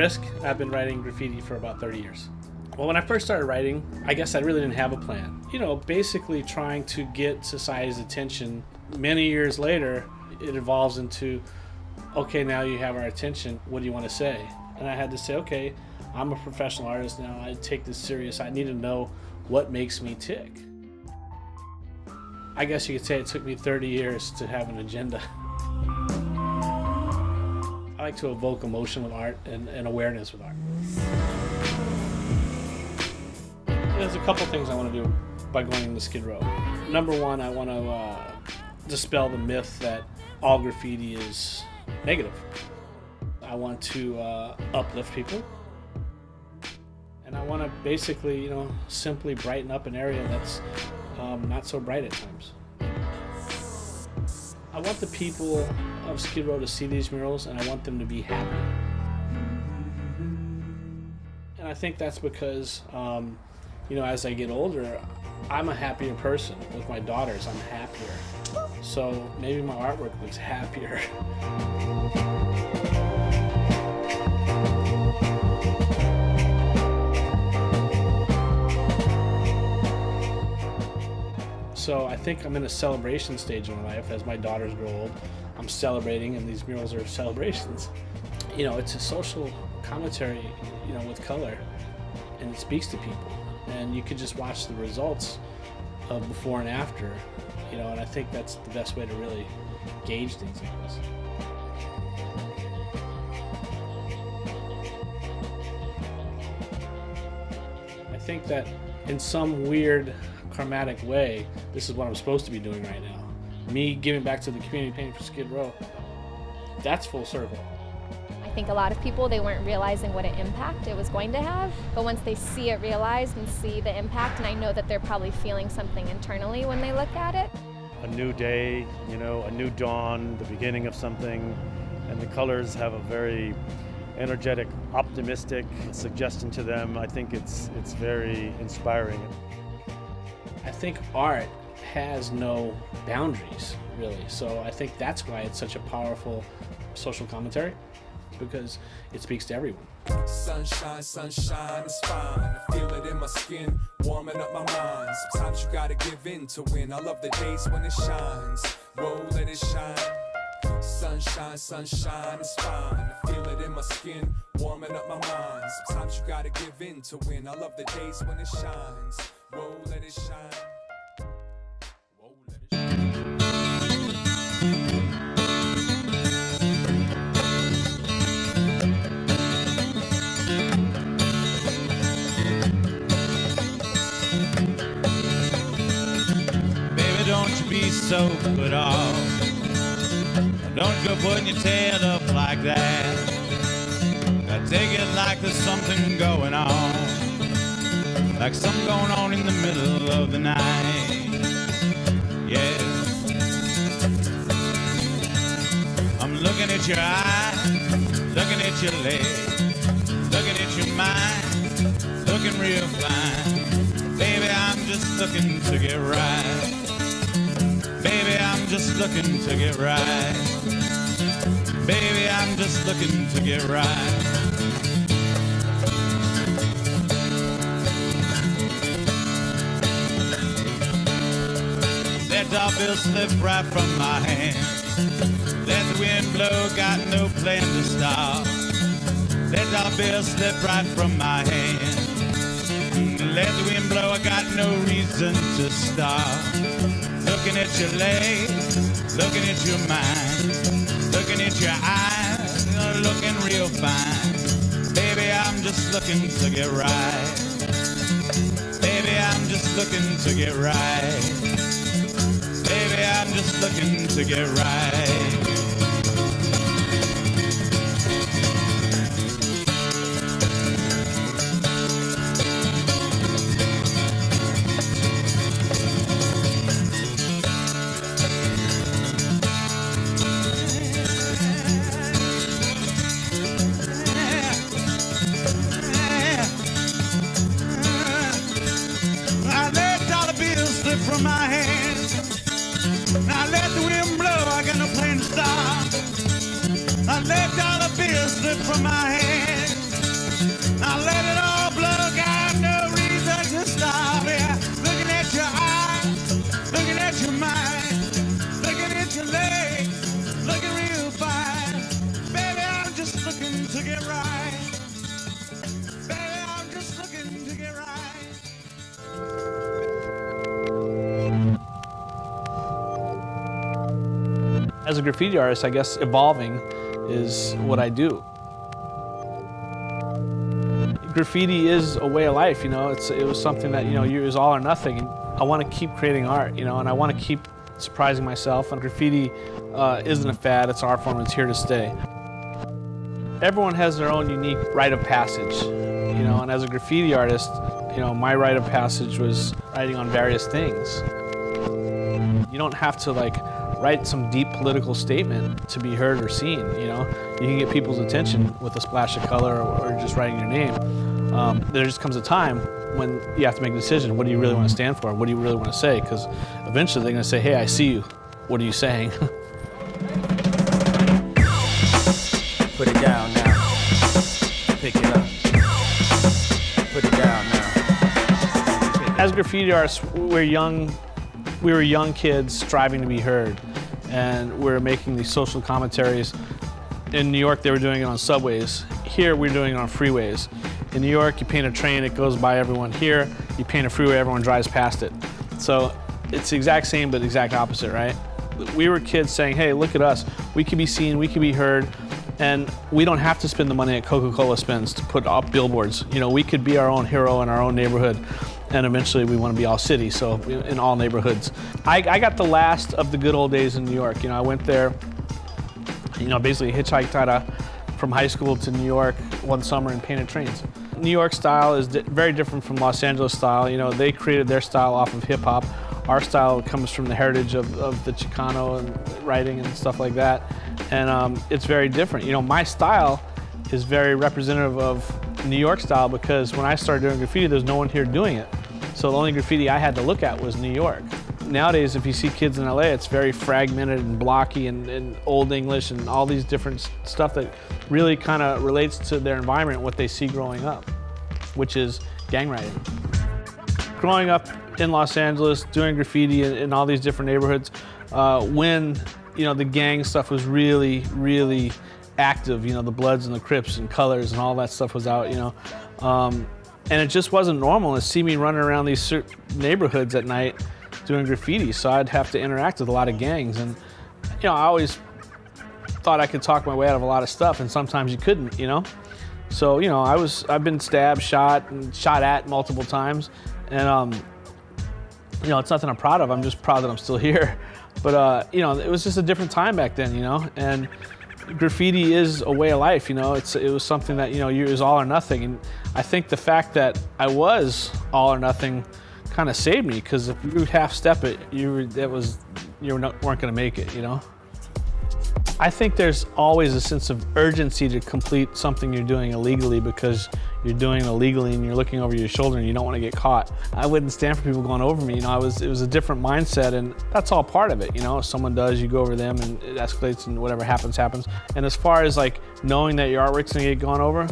risk. I've been writing graffiti for about 30 years. Well, when I first started writing, I guess I really didn't have a plan. Basically trying to get society's attention. Many years later, it evolves into, okay, now you have our attention. What do you want to say? And I had to say, okay, I'm a professional artist now. I take this serious. I need to know what makes me tick. I guess you could say it took me 30 years to have an agenda. I like to evoke emotion with art and awareness with art. There's a couple things I want to do by going into Skid Row. Number one, I want to dispel the myth that all graffiti is negative. I want to uplift people. And I want to basically, simply brighten up an area that's not so bright at times. I want the people of Skid Row to see these murals, and I want them to be happy. And I think that's because, as I get older, I'm a happier person. With my daughters, I'm happier. So maybe my artwork looks happier. So I think I'm in a celebration stage of my life. As my daughters grow old, I'm celebrating, and these murals are celebrations. It's a social commentary, with color, and it speaks to people. And you could just watch the results of before and after, and I think that's the best way to really gauge things like this. I think that in some weird karmatic way, this is what I'm supposed to be doing right now. Me giving back to the community, painting for Skid Row, that's full circle. I think a lot of people, they weren't realizing what an impact it was going to have, but once they see it realized and see the impact, and I know that they're probably feeling something internally when they look at it. A new day, a new dawn, the beginning of something, and the colors have a very energetic, optimistic suggestion to them. I think it's very inspiring. I think art has no boundaries, really. So I think that's why it's such a powerful social commentary, because it speaks to everyone. Sunshine, sunshine is fine. I feel it in my skin, warming up my mind. Sometimes you gotta give in to win. I love the days when it shines. Whoa, let it shine. Sunshine, sunshine is fine. I feel it in my skin, warming up my mind. Sometimes you gotta give in to win. I love the days when it shines. Whoa, let it shine. Whoa, let it shine. Baby, don't you be so put off. Don't go putting your tail up like that. I take it like there's something going on, like something going on in the middle of the night. Yeah, I'm looking at your eyes, looking at your legs, looking at your mind, looking real fine. Baby, I'm just looking to get right. Baby, I'm just looking to get right. Baby, I'm just looking to get right. Let the bill slip right from my hand. Let the wind blow, got no plan to stop. Let the bill slip right from my hand. Let the wind blow, I got no reason to stop. Looking at your legs, looking at your mind, looking at your eyes, looking real fine. Baby, I'm just looking to get right. Baby, I'm just looking to get right. Baby, I'm just looking to get right. From my hands, I let the wind blow, I got no plan to stop. I let dollar bills slip from my hands. As a graffiti artist, I guess evolving is what I do. Graffiti is a way of life, you know. It was something that, you know, it was all or nothing. And I want to keep creating art, you know, and I want to keep surprising myself. And graffiti isn't a fad, it's an art form, it's here to stay. Everyone has their own unique rite of passage, you know, and as a graffiti artist, you know, my rite of passage was writing on various things. You don't have to like write some deep political statement to be heard or seen, you know. You can get people's attention with a splash of color or just writing your name. There just comes a time when you have to make a decision. What do you really want to stand for? What do you really want to say? Because eventually they're going to say, hey, I see you. What are you saying? Put it down now. Pick it up. Put it down now. As graffiti artists, we were young kids striving to be heard, and we were making these social commentaries. In New York, they were doing it on subways. Here, we're doing it on freeways. In New York, you paint a train, it goes by everyone. Here, you paint a freeway, everyone drives past it. So it's the exact same, but exact opposite, right? We were kids saying, hey, look at us. We can be seen, we can be heard, and we don't have to spend the money that Coca-Cola spends to put up billboards. You know, we could be our own hero in our own neighborhood, and eventually we want to be all city, so in all neighborhoods. I got the last of the good old days in New York. You know, I went there, you know, basically hitchhiked from high school to New York one summer and painted trains. New York style is very different from Los Angeles style. You know, they created their style off of hip hop. Our style comes from the heritage of the Chicano and writing and stuff like that. And it's very different. You know, my style is very representative of New York style because when I started doing graffiti, there's no one here doing it. So the only graffiti I had to look at was New York. Nowadays, if you see kids in LA, it's very fragmented and blocky and Old English and all these different stuff that really kind of relates to their environment, what they see growing up, which is gang writing. Growing up in Los Angeles, doing graffiti in all these different neighborhoods, when, you know, the gang stuff was really, really active, you know, the Bloods and the Crips and Colors and all that stuff was out, you know. And it just wasn't normal to see me running around these neighborhoods at night doing graffiti, so I'd have to interact with a lot of gangs. And, you know, I always thought I could talk my way out of a lot of stuff, and sometimes you couldn't, you know. So, you know, I've been stabbed, shot, and shot at multiple times, and you know, it's nothing I'm proud of. I'm just proud that I'm still here. But you know, it was just a different time back then, you know. And graffiti is a way of life, you know. It was something that, you know, it was all or nothing. And I think the fact that I was all or nothing kind of saved me, because if you half step it, you weren't going to make it, you know. I think there's always a sense of urgency to complete something you're doing illegally because you're doing it illegally and you're looking over your shoulder and you don't want to get caught. I wouldn't stand for people going over me, you know. It was a different mindset, and that's all part of it, you know. If someone does, you go over them and it escalates and whatever happens, happens. And as far as like knowing that your artwork's gonna get gone over,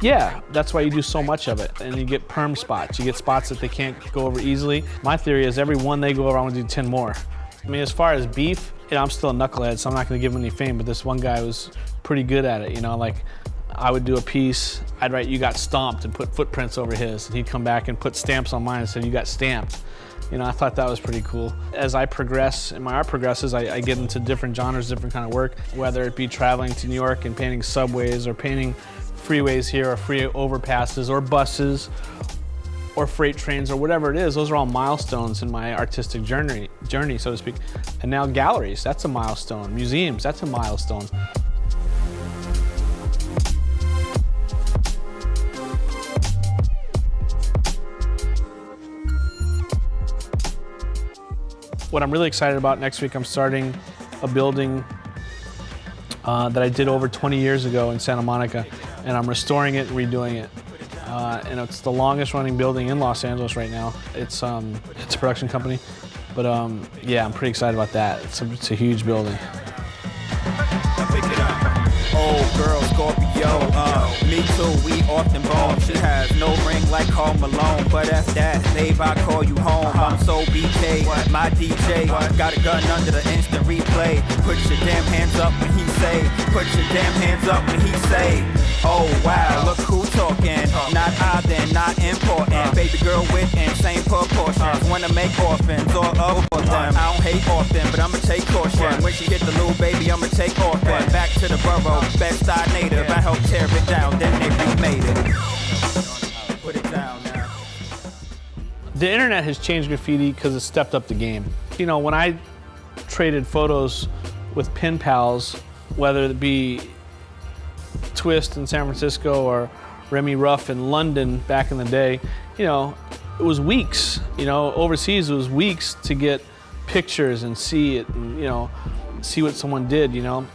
yeah, that's why you do so much of it. And you get perm spots. You get spots that they can't go over easily. My theory is every one they go over, I want to do 10 more. I mean, as far as beef, you know, I'm still a knucklehead, so I'm not going to give him any fame, but this one guy was pretty good at it, you know. Like, I would do a piece, I'd write, "You got stomped," and put footprints over his, and he'd come back and put stamps on mine and say, "You got stamped." You know, I thought that was pretty cool. As I progress, and my art progresses, I get into different genres, different kind of work, whether it be traveling to New York and painting subways, or painting freeways here, or free overpasses, or buses, or freight trains, or whatever it is. Those are all milestones in my artistic journey, so to speak. And now galleries, that's a milestone. Museums, that's a milestone. What I'm really excited about next week, I'm starting a building that I did over 20 years ago in Santa Monica, and I'm restoring it and redoing it. And it's the longest running building in Los Angeles right now. It's a production company, but yeah, I'm pretty excited about that. It's a huge building. Old girl, Scorpio, me too, we often bone. She has no ring like Karl Malone, but that's that, babe, I call you home. I'm so BK, my DJ, got a gun under the instant replay. Put your damn hands up when he say, put your damn hands up when he say, oh wow, look who talking, not I then, not important. Baby girl with insane proportions, wanna make orphans or of them. I don't hate often, but I'ma take caution. When she get the little baby, I'ma take orphan. Back to the borough, Bed-Stuy native. I helped tear it down, then they remade it. Put it down now. The internet has changed graffiti because it stepped up the game. You know, when I traded photos with pen pals, whether it be Twist in San Francisco or Remy Ruff in London back in the day, you know, it was weeks. You know, overseas it was weeks to get pictures and see it and, you know, see what someone did, you know.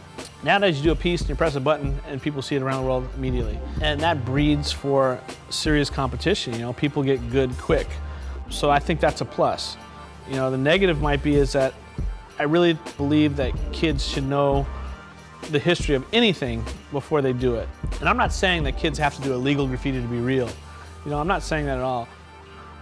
Nowadays you do a piece and you press a button and people see it around the world immediately. And that breeds for serious competition, you know, people get good quick. So I think that's a plus. You know, the negative might be is that I really believe that kids should know the history of anything before they do it. And I'm not saying that kids have to do illegal graffiti to be real. You know, I'm not saying that at all.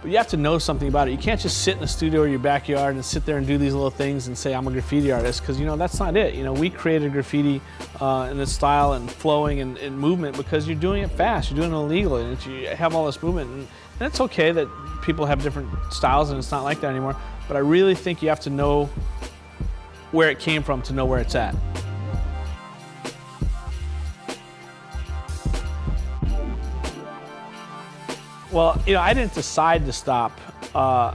But you have to know something about it. You can't just sit in the studio or your backyard and sit there and do these little things and say, I'm a graffiti artist, because, you know, that's not it. You know, we created graffiti in this style and flowing and movement because you're doing it fast, you're doing it illegal, and you have all this movement. And it's okay that people have different styles and it's not like that anymore. But I really think you have to know where it came from to know where it's at. Well, you know, I didn't decide to stop. I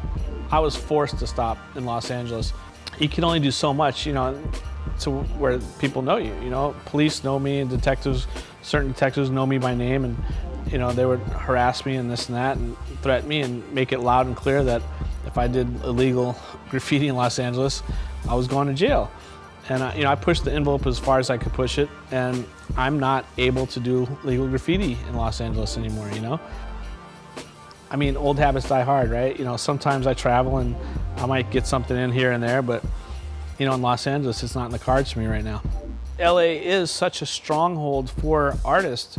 was forced to stop in Los Angeles. You can only do so much, you know, to where people know you. You know, police know me and detectives, certain detectives know me by name, and, you know, they would harass me and this and that and threaten me and make it loud and clear that if I did illegal graffiti in Los Angeles, I was going to jail. And you know, I pushed the envelope as far as I could push it, and I'm not able to do legal graffiti in Los Angeles anymore, you know? I mean, old habits die hard, right? You know, sometimes I travel and I might get something in here and there, but, you know, in Los Angeles, it's not in the cards for me right now. LA is such a stronghold for artists.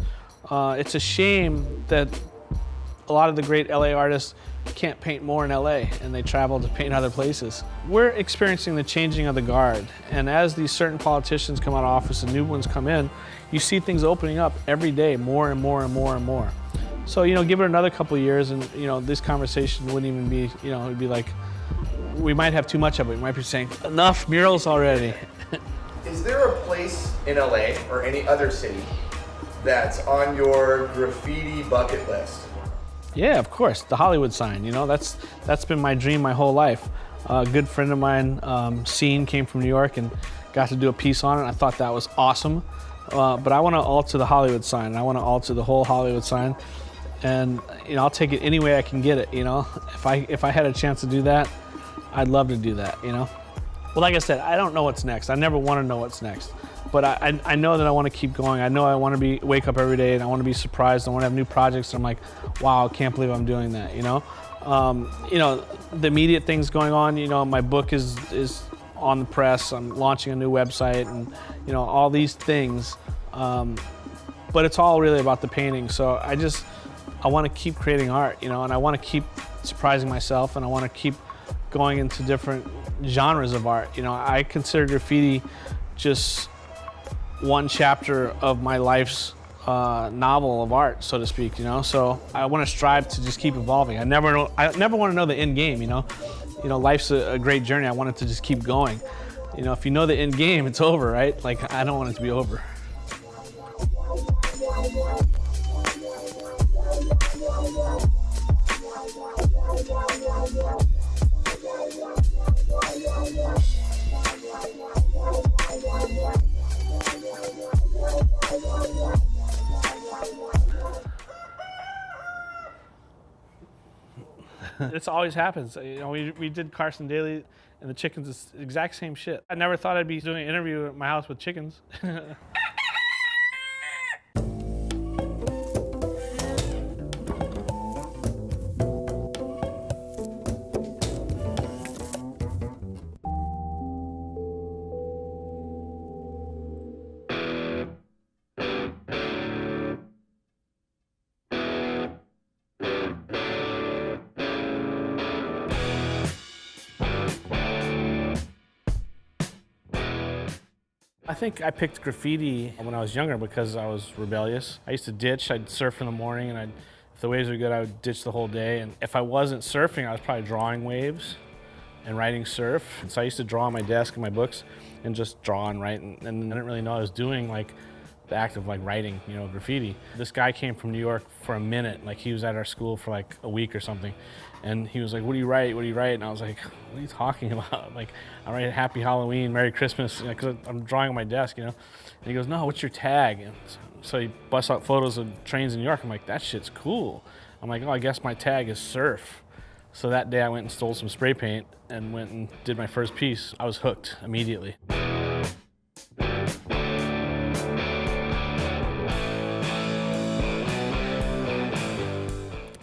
It's a shame that a lot of the great LA artists can't paint more in LA and they travel to paint other places. We're experiencing the changing of the guard, and as these certain politicians come out of office and new ones come in, you see things opening up every day, more and more and more and more. So, you know, give it another couple of years and, you know, this conversation wouldn't even be, you know, it'd be like, we might have too much of it. We might be saying, enough murals already. Is there a place in LA or any other city that's on your graffiti bucket list? Yeah, of course, the Hollywood sign. You know, that's been my dream my whole life. A good friend of mine, Scene, came from New York and got to do a piece on it. I thought that was awesome. But I want to alter the Hollywood sign. And I want to alter the whole Hollywood sign. And, you know, I'll take it any way I can get it, you know. If I had a chance to do that, I'd love to do that, you know. Well, like I said, I don't know what's next. I never want to know what's next. But I know that I want to keep going. I know I want to wake up every day and I want to be surprised. I want to have new projects. And I'm like, wow, I can't believe I'm doing that, you know. You know, the immediate things going on, you know, my book is on the press. I'm launching a new website and, you know, all these things. But it's all really about the painting. So I want to keep creating art, you know, and I want to keep surprising myself, and I want to keep going into different genres of art. You know, I consider graffiti just one chapter of my life's novel of art, so to speak, you know. So I want to strive to just keep evolving. I never want to know the end game, you know. You know, life's a great journey. I want it to just keep going. You know, if you know the end game, it's over, right? Like, I don't want it to be over. This always happens. You know, we did Carson Daly and the chickens, is the exact same shit. I never thought I'd be doing an interview at my house with chickens. I think I picked graffiti when I was younger because I was rebellious. I used to ditch, I'd surf in the morning, and If the waves were good, I would ditch the whole day. And if I wasn't surfing, I was probably drawing waves and writing surf. And so I used to draw on my desk in my books and just draw and write. And I didn't really know I was doing like the act of like writing, you know, graffiti. This guy came from New York for a minute. Like he was at our school for like a week or something. And he was like, what do you write? What do you write? And I was like, what are you talking about? Like, I write Happy Halloween, Merry Christmas, you know, cause I'm drawing on my desk, you know? And he goes, no, what's your tag? And so he busts out photos of trains in New York. I'm like, that shit's cool. I'm like, oh, I guess my tag is surf. So that day I went and stole some spray paint and went and did my first piece. I was hooked immediately.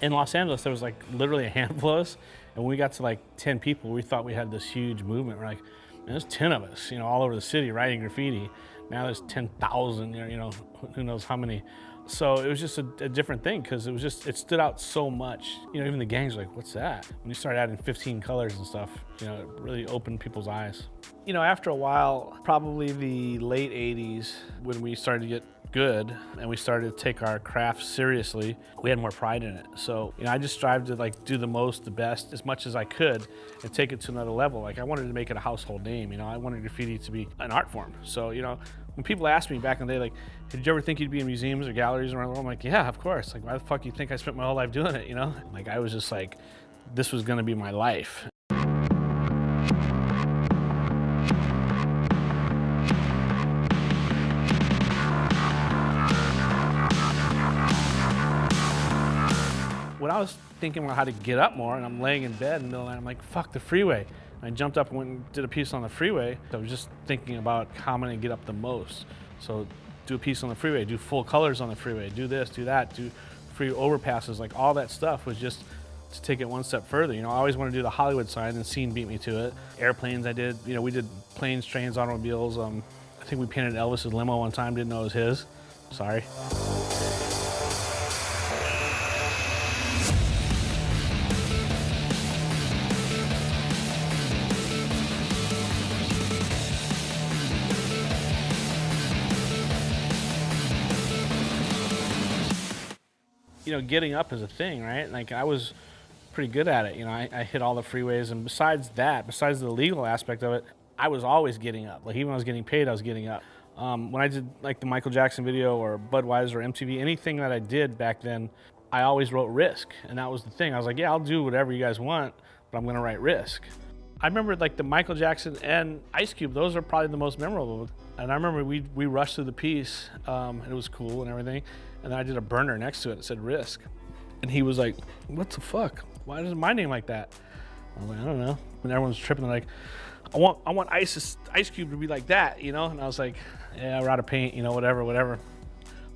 In Los Angeles, there was like literally a handful of us, and when we got to like 10 people, we thought we had this huge movement. We're like, man, there's 10 of us, you know, all over the city writing graffiti. Now there's 10,000, you know, who knows how many. So it was just a different thing because it stood out so much. You know, even the gangs were like, what's that? When you start adding 15 colors and stuff, you know, it really opened people's eyes. You know, after a while, probably the late 80s, when we started to get good and we started to take our craft seriously, we had more pride in it. So, you know, I just strive to like do the best as much as I could and take it to another level. Like I wanted to make it a household name, you know, I wanted graffiti to be an art form. So, you know, when people asked me back in the day, like, did you ever think you'd be in museums or galleries around the world? I'm like, yeah, of course. Like, why the fuck do you think I spent my whole life doing it, you know? Like, I was just like, this was gonna be my life. When I was thinking about how to get up more, and I'm laying in bed in the middle of the night, I'm like, fuck the freeway. And I jumped up and went and did a piece on the freeway. I was just thinking about how I'm gonna get up the most. So do a piece on the freeway, do full colors on the freeway, do this, do that, do free overpasses, like all that stuff was just to take it one step further. You know, I always want to do the Hollywood sign, and scene beat me to it. Airplanes I did, you know, we did planes, trains, automobiles. I think we painted Elvis's limo one time, didn't know it was his. Sorry. You know, getting up is a thing, right? Like I was pretty good at it. You know, I hit all the freeways, and besides the legal aspect of it, I was always getting up. Like even when I was getting paid, I was getting up. When I did like the Michael Jackson video or Budweiser or MTV, anything that I did back then, I always wrote Risk, and that was the thing. I was like, yeah, I'll do whatever you guys want, but I'm gonna write Risk. I remember like the Michael Jackson and Ice Cube, those are probably the most memorable. And I remember we rushed through the piece, and it was cool and everything. And then I did a burner next to it that said Risk. And he was like, what the fuck? Why is my name like that? I was like, I don't know. And everyone's tripping, they're like, I want Ice Cube to be like that, you know? And I was like, yeah, we're out of paint, you know, whatever.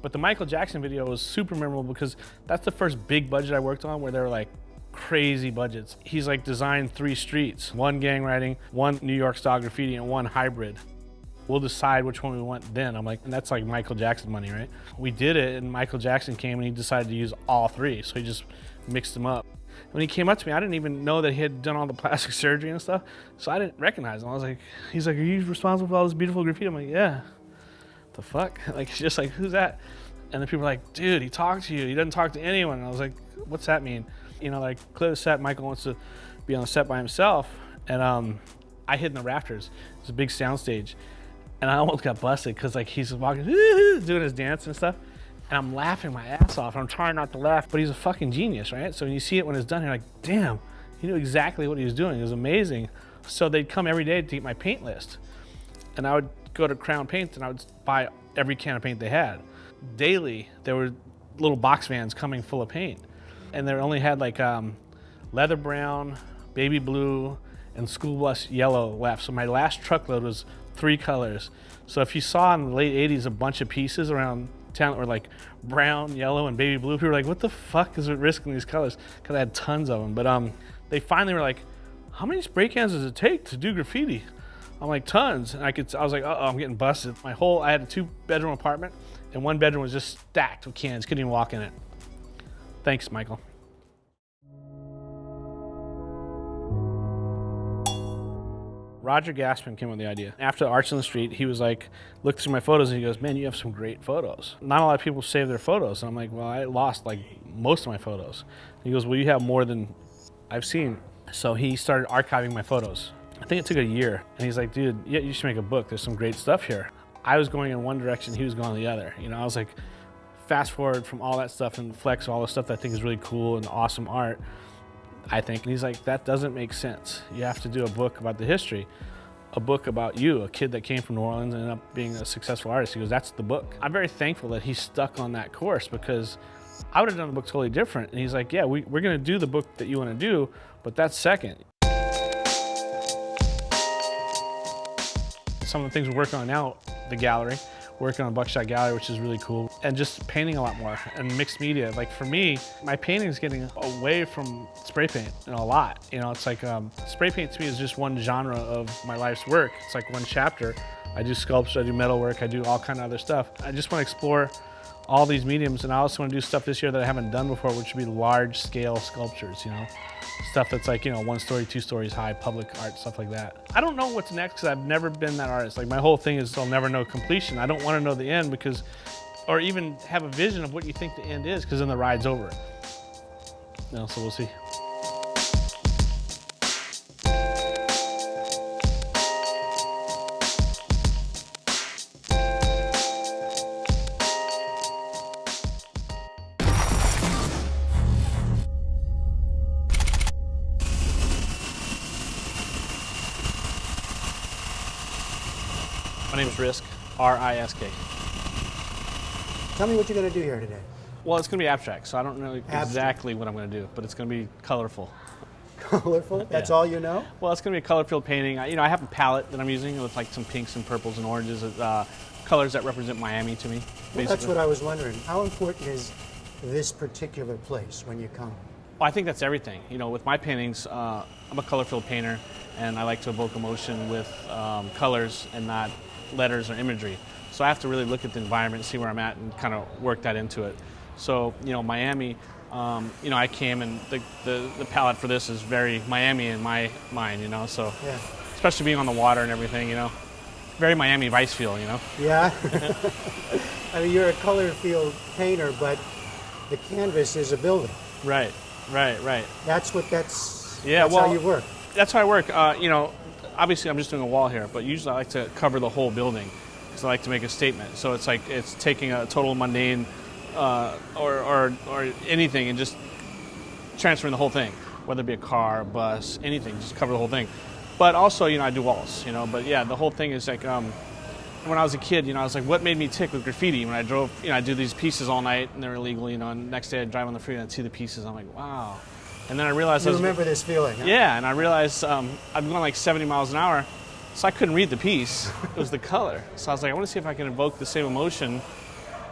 But the Michael Jackson video was super memorable because that's the first big budget I worked on where they were like crazy budgets. He's like designed 3 streets, 1 gang writing, 1 New York style graffiti, and 1 hybrid. We'll decide which one we want then. I'm like, and that's like Michael Jackson money, right? We did it, and Michael Jackson came and he decided to use all 3. So he just mixed them up. When he came up to me, I didn't even know that he had done all the plastic surgery and stuff. So I didn't recognize him. I was like, he's like, are you responsible for all this beautiful graffiti? I'm like, yeah. The fuck? Like, he's just like, who's that? And then people were like, dude, he talked to you. He doesn't talk to anyone. And I was like, what's that mean? You know, like, clear the set. Michael wants to be on the set by himself. And I hid in the rafters. It's a big sound stage. And I almost got busted because like he's walking, doing his dance and stuff. And I'm laughing my ass off. I'm trying not to laugh, but he's a fucking genius, right? So when you see it when it's done, you're like, damn, he knew exactly what he was doing. It was amazing. So they'd come every day to get my paint list. And I would go to Crown Paints and I would buy every can of paint they had. Daily, there were little box vans coming full of paint. And they only had like leather brown, baby blue, and school bus yellow left. So my last truckload was 3 colors. So if you saw in the late 80s a bunch of pieces around town that were like brown, yellow, and baby blue, people were like, what the fuck is it risking these colors? Because I had tons of them. But they finally were like, how many spray cans does it take to do graffiti? I'm like, tons. And I was like, uh-oh, I'm getting busted. I had a 2-bedroom apartment, and 1 bedroom was just stacked with cans. Couldn't even walk in it. Thanks, Michael. Roger Gaspin came up with the idea. After Arts on the Street, he was like, looked through my photos and he goes, man, you have some great photos. Not a lot of people save their photos. And I'm like, well, I lost like most of my photos. He goes, well, you have more than I've seen. So he started archiving my photos. I think it took a year. And he's like, dude, yeah, you should make a book. There's some great stuff here. I was going in one direction, he was going the other. You know, I was like, fast forward from all that stuff and flex all the stuff that I think is really cool and awesome art, I think. And he's like, that doesn't make sense. You have to do a book about the history, a book about you, a kid that came from New Orleans and ended up being a successful artist. He goes, that's the book. I'm very thankful that he stuck on that course because I would have done the book totally different. And he's like, yeah, we're gonna do the book that you wanna do, but that's second. Some of the things we're working on now, the gallery, working on Buckshot Gallery, which is really cool, and just painting a lot more and mixed media. Like for me, my painting is getting away from spray paint a lot. You know, it's like spray paint to me is just one genre of my life's work. It's like one chapter. I do sculpture, I do metal work, I do all kind of other stuff. I just want to explore all these mediums, and I also want to do stuff this year that I haven't done before, which would be large scale sculptures, you know? Stuff that's like, you know, 1 story, 2 stories high, public art, stuff like that. I don't know what's next because I've never been that artist. Like my whole thing is I'll never know completion. I don't want to know the end because, or even have a vision of what you think the end is, because then the ride's over. You know, so we'll see. My name's Risk, R-I-S-K. Tell me what you're going to do here today. Well, it's going to be abstract, so I don't know exactly what I'm going to do, but it's going to be colorful. Colorful? That's all you know? Well, it's going to be a color-filled painting. I have a palette that I'm using with like some pinks and purples and oranges, colors that represent Miami to me. Well, that's what I was wondering. How important is this particular place when you come? Well, I think that's everything. You know, with my paintings, I'm a color-filled painter, and I like to evoke emotion with colors and not letters or imagery. So I have to really look at the environment, see where I'm at, and kind of work that into it. So, you know, Miami, you know, I came and the palette for this is very Miami in my mind, you know, so yeah. Especially being on the water and everything, you know, very Miami Vice feel, you know. Yeah. I mean, you're a color field painter, but the canvas is a building. Right. That's yeah, how you work. That's how I work. You know, obviously I'm just doing a wall here, but usually I like to cover the whole building because I like to make a statement. So it's like it's taking a total mundane or anything and just transferring the whole thing, whether it be a car, a bus, anything, just cover the whole thing. But also, you know, I do walls, you know, but yeah, the whole thing is like, when I was a kid, you know, I was like, what made me tick with graffiti? When I drove, you know, I do these pieces all night and they're illegal, you know, and the next day I drive on the freeway and I see the pieces, I'm like, wow. And then I realized you remember this feeling, huh? Yeah, and I realized I'm going like 70 miles an hour, so I couldn't read the piece. It was the color. So I was like, I want to see if I can evoke the same emotion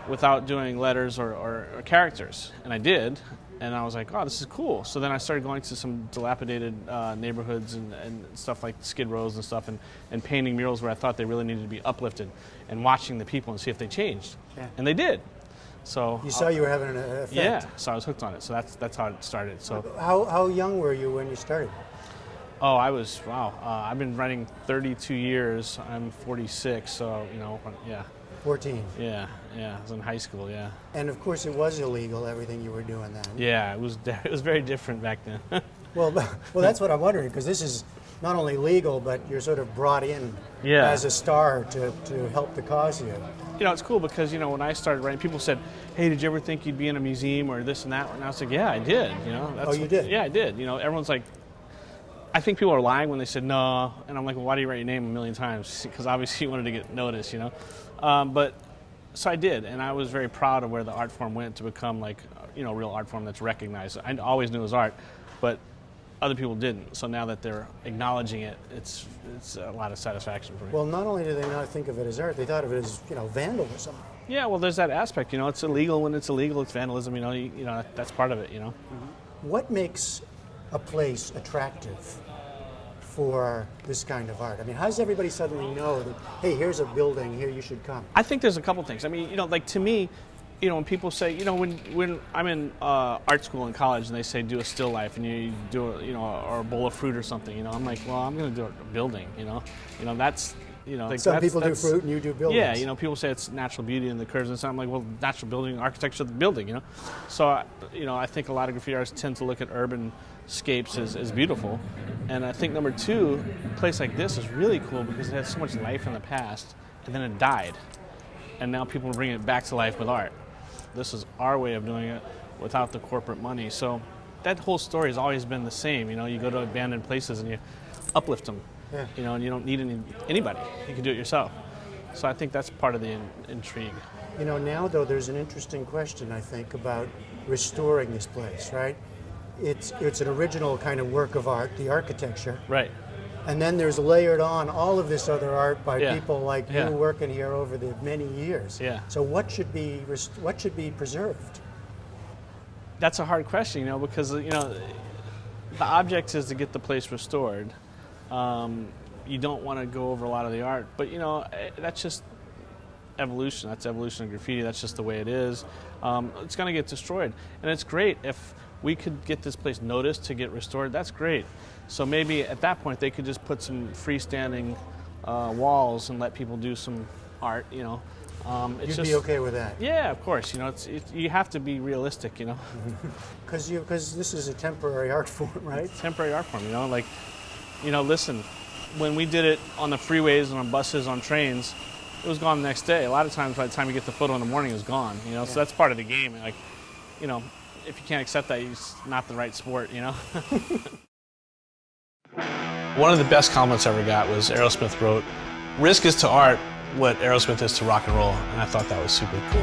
without doing letters or characters. And I did, and I was like, oh, this is cool. So then I started going to some dilapidated neighborhoods and stuff like Skid Rows and stuff, and painting murals where I thought they really needed to be uplifted, and watching the people and see if they changed. Yeah. And they did. So you saw you were having an effect. Yeah, so I was hooked on it. So that's how it started. So how young were you when you started? Oh, I was, wow. I've been writing 32 years. I'm 46, so, you know, yeah. 14. Yeah, I was in high school, yeah. And of course it was illegal, everything you were doing then. Yeah, it was very different back then. well, that's what I'm wondering, because this is not only legal, but you're sort of brought in as a star to help the cause here. You know, it's cool because, you know, when I started writing, people said, hey, did you ever think you'd be in a museum or this and that? And I was like, yeah, I did, you know. Oh, you did? Yeah, I did. You know, everyone's like, I think people are lying when they said no. And I'm like, well, why do you write your name a million times? Because obviously you wanted to get noticed, you know. But so I did, and I was very proud of where the art form went to become like, you know, a real art form that's recognized. I always knew it was art, but other people didn't. So now that they're acknowledging it, it's a lot of satisfaction for me. Well, not only did they not think of it as art, they thought of it as, you know, vandalism. Yeah, well, there's that aspect. You know, it's illegal. When it's illegal, it's vandalism. You know, that's part of it. You know. Mm-hmm. What makes a place attractive for this kind of art? I mean, how does everybody suddenly know that, hey, here's a building, here you should come? I think there's a couple things. I mean, you know, like to me, You know, when people say, you know, when I'm in art school in college and they say do a still life and you do a, you know, or a bowl of fruit or something, you know, I'm like, well, I'm going to do a building, you know, that's, you know, like some people do fruit and you do buildings. Yeah, you know, people say it's natural beauty in the curves and so I'm like, well, natural building, architecture of the building, you know. So, you know, I think a lot of graffiti artists tend to look at urban scapes as beautiful. And I think number two, a place like this is really cool because it had so much life in the past and then it died. And now people bring it back to life with art. This is our way of doing it without the corporate money. So that whole story has always been the same. You know, you go to abandoned places and you uplift them. Yeah. You know, and you don't need anybody. You can do it yourself. So I think that's part of the intrigue. You know, now though, there's an interesting question, I think, about restoring this place, right? It's an original kind of work of art, the architecture. Right. And then there's layered on all of this other art by Yeah. people like Yeah. you working here over the many years. Yeah. So what should be preserved? That's a hard question, you know, because, you know, the object is to get the place restored. You don't want to go over a lot of the art, but, you know, that's just evolution. That's evolution of graffiti. That's just the way it is. It's going to get destroyed. And it's great if we could get this place noticed to get restored. That's great. So maybe at that point they could just put some freestanding walls and let people do some art, you know. You'd be okay with that? Yeah, of course. You know, you have to be realistic, you know. Because this is a temporary art form, right? Temporary art form, you know. Like, you know, listen, when we did it on the freeways and on buses, on trains, it was gone the next day. A lot of times by the time you get the photo in the morning, it was gone, you know. Yeah. So that's part of the game. Like, you know, if you can't accept that, it's not the right sport, you know. One of the best compliments I ever got was Aerosmith wrote, "Risk is to art what Aerosmith is to rock and roll," and I thought that was super cool.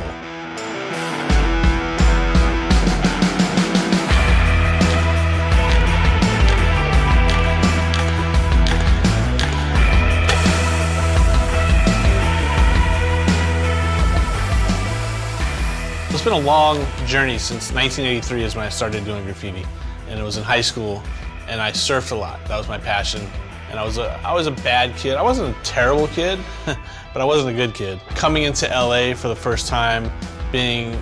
It's been a long journey. Since 1983 is when I started doing graffiti, and it was in high school, and I surfed a lot. That was my passion. And I was a bad kid. I wasn't a terrible kid, but I wasn't a good kid. Coming into LA for the first time, being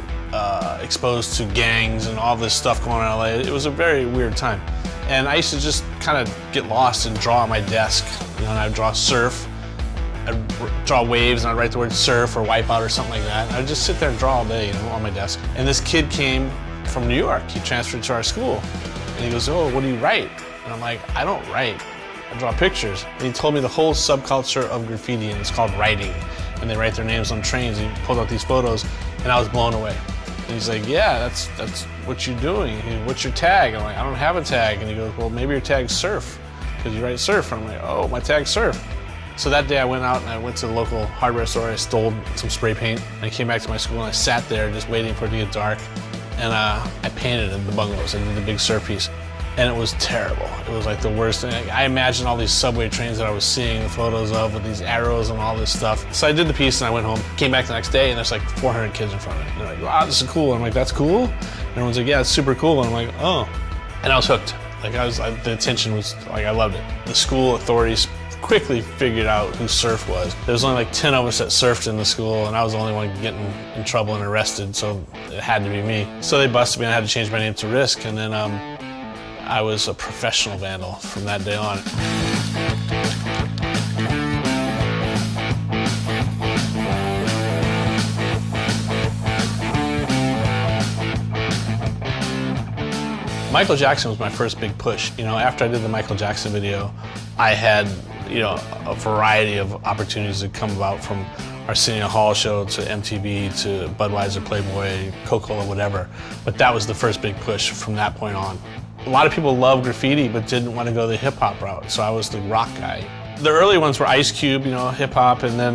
exposed to gangs and all this stuff going on in LA, it was a very weird time. And I used to just kind of get lost and draw on my desk. You know, and I'd draw surf, I'd draw waves, and I'd write the word surf or wipeout or something like that. And I'd just sit there and draw all day, you know, on my desk. And this kid came from New York. He transferred to our school. And he goes, "Oh, what do you write?" And I'm like, "I don't write. I draw pictures." And he told me the whole subculture of graffiti, and it's called writing. And they write their names on trains. And he pulled out these photos, and I was blown away. And he's like, "Yeah, that's what you're doing. What's your tag?" I'm like, "I don't have a tag." And he goes, "Well, maybe your tag's surf, because you write surf." And I'm like, "Oh, my tag's surf." So that day I went out and I went to the local hardware store. I stole some spray paint. And I came back to my school and I sat there just waiting for it to get dark. And I painted the bungalows. I did the big surf piece. And it was terrible. It was like the worst thing. I imagined all these subway trains that I was seeing the photos of with these arrows and all this stuff. So I did the piece and I went home, came back the next day, and there's like 400 kids in front of me. And they're like, "Wow, this is cool." And I'm like, "That's cool?" And everyone's like, "Yeah, it's super cool." And I'm like, "Oh." And I was hooked. Like the attention was, like, I loved it. The school authorities quickly figured out who surf was. There was only like 10 of us that surfed in the school, and I was the only one getting in trouble and arrested, so it had to be me. So they busted me and I had to change my name to Risk, and then I was a professional vandal from that day on. Michael Jackson was my first big push. You know, after I did the Michael Jackson video, I had, you know, a variety of opportunities that come about, from Arsenio Hall show to MTV to Budweiser, Playboy, Coca-Cola, whatever. But that was the first big push from that point on. A lot of people loved graffiti but didn't want to go the hip-hop route, so I was the rock guy. The early ones were Ice Cube, you know, hip-hop, and then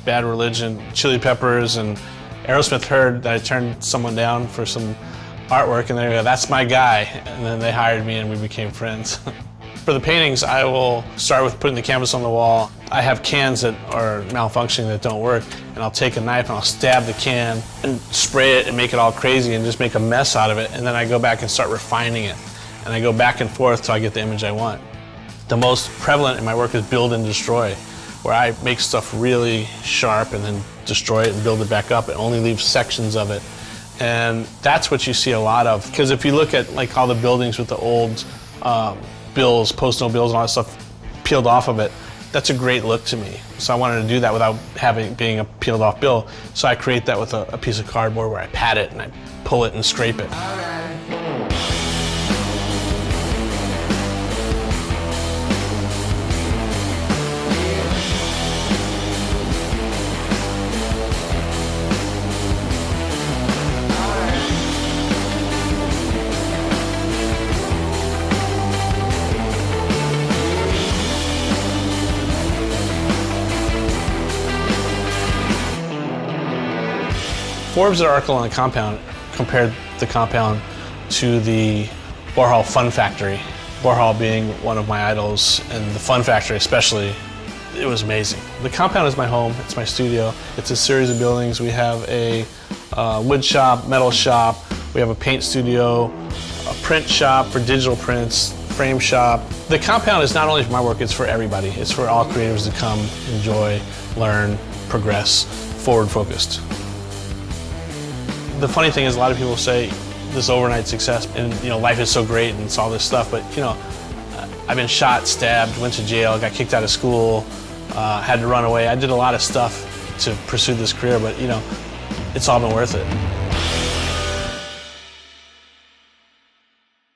Bad Religion, Chili Peppers, and Aerosmith heard that I turned someone down for some artwork, and they go, "That's my guy," and then they hired me and we became friends. For the paintings, I will start with putting the canvas on the wall. I have cans that are malfunctioning, that don't work, and I'll take a knife and I'll stab the can and spray it and make it all crazy and just make a mess out of it, and then I go back and start refining it. And I go back and forth till I get the image I want. The most prevalent in my work is build and destroy. where I make stuff really sharp and then destroy it and build it back up and only leave sections of it. And that's what you see a lot of, because if you look at like all the buildings with the old bills, post-no bills and all that stuff peeled off of it, that's a great look to me. So I wanted to do that without being a peeled off bill. So I create that with a piece of cardboard where I pat it and I pull it and scrape it. Forbes' article on the compound compared the compound to the Warhol Fun Factory. Warhol being one of my idols, and the Fun Factory especially, it was amazing. The compound is my home, it's my studio. It's a series of buildings. We have a wood shop, metal shop, we have a paint studio, a print shop for digital prints, frame shop. The compound is not only for my work, it's for everybody. It's for all creatives to come, enjoy, learn, progress, forward-focused. The funny thing is, a lot of people say this overnight success and life is so great and it's all this stuff, but I've been shot, stabbed, went to jail, got kicked out of school, had to run away. I did a lot of stuff to pursue this career, but it's all been worth it.